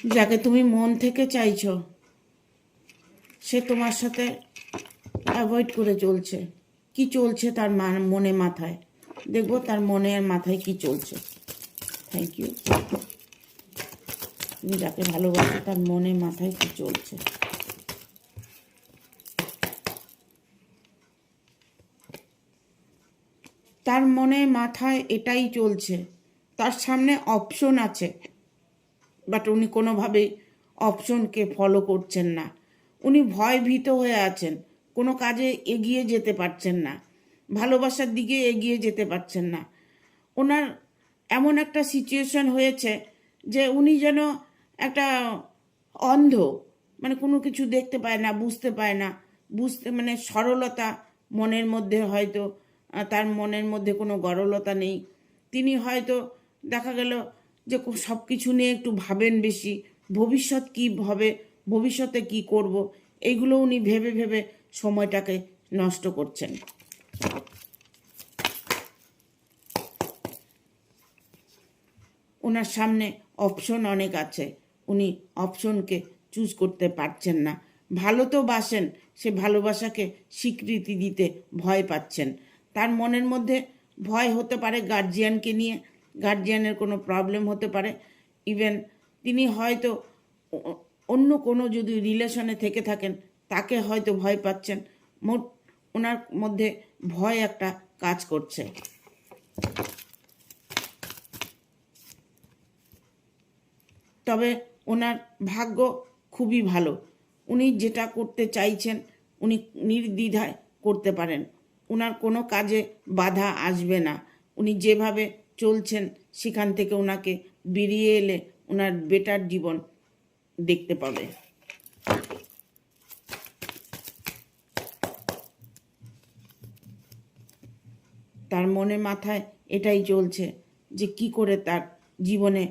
যাকে তুমি মন থেকে চাইছো সে তোমার সাথে অ্যাভয়েড করে চলছে। কি চলছে তার মনে মাথায়, দেখবো তার মনের মাথায় কি চলছে। Thank you. তুমি যাকে ভালোবাসো তার মনে মাথায় কি চলছে। তার মনে মাথায় এটাই চলছে, তার সামনে অপশন আছে, বাট উনি কোনোভাবেই অপশনকে ফলো করছেন না। উনি ভয়ভীত হয়ে আছেন, কোনো কাজে এগিয়ে যেতে পারছেন না, ভালোবাসার দিকে এগিয়ে যেতে পারছেন না। ওনার এমন একটা সিচুয়েশন হয়েছে যে উনি যেন একটা অন্ধ, মানে কোনো কিছু দেখতে পায় না, বুঝতে পায় না। মানে সরলতা মনের মধ্যে হয়তো, তার মনের মধ্যে কোনো গরলতা নেই। তিনি হয়তো দেখা গেল যে সব কিছু নিয়ে একটু ভাবেন বেশি, ভবিষ্যৎ কী হবে, ভবিষ্যতে কি করব, এইগুলো উনি ভেবে ভেবে সময়টাকে নষ্ট করছেন। ওনার সামনে অপশন অনেক আছে, উনি অপশনকে চুজ করতে পারছেন না। ভালো তো বাসেন, সে ভালোবাসাকে স্বীকৃতি দিতে ভয় পাচ্ছেন। তার মনের মধ্যে ভয় হতে পারে গার্জিয়ানকে নিয়ে, গার্জিয়ানের কোনো প্রবলেম হতে পারে। ইভেন তিনি হয়তো অন্য কোনো যদি রিলেশনে থেকে থাকেন তাকে হয়তো ভয় পাচ্ছেন। মোট ওনার মধ্যে ভয় একটা কাজ করছে। তবে ওনার ভাগ্য খুবই ভালো, উনি যেটা করতে চাইছেন উনি নির্দ্বিধায় করতে পারেন। ওনার কোনো কাজে বাধা আসবে না। উনি যেভাবে চলছেন সেখান থেকে ওনাকে বেরিয়ে এলে ওনার বেটার জীবন দেখতে পাবে। তার মনে মাথায় এটাই চলছে যে কি করে তার জীবনে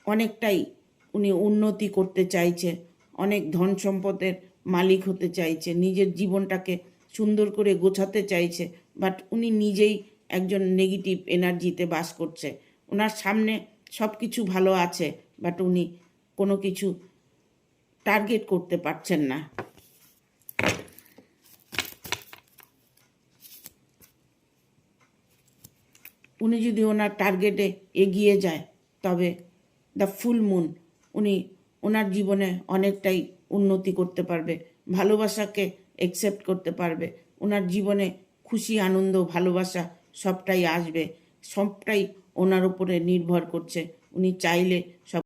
অনেকটাই উনি উন্নতি করতে চাইছে, অনেক ধন সম্পদের মালিক হতে চাইছে, নিজের জীবনটাকে সুন্দর করে গোছাতে চাইছে। বাট উনি নিজেই একজন নেগেটিভ এনার্জিতে বাস করছে। ওনার সামনে সব কিছু ভালো আছে, বাট উনি কোনো কিছু টার্গেট করতে পারছেন না। উনি যদি ওনার টার্গেটে এগিয়ে যায় তবে দ্য ফুল মুন উনি ওনার জীবনে অনেকটাই উন্নতি করতে পারবে, ভালোবাসাকে অ্যাকসেপ্ট করতে পারবে। ওনার জীবনে খুশি, আনন্দ, ভালোবাসা সবটাই আসবে, সবটাই ওনার উপরে নির্ভর করছে। উনি চাইলে সব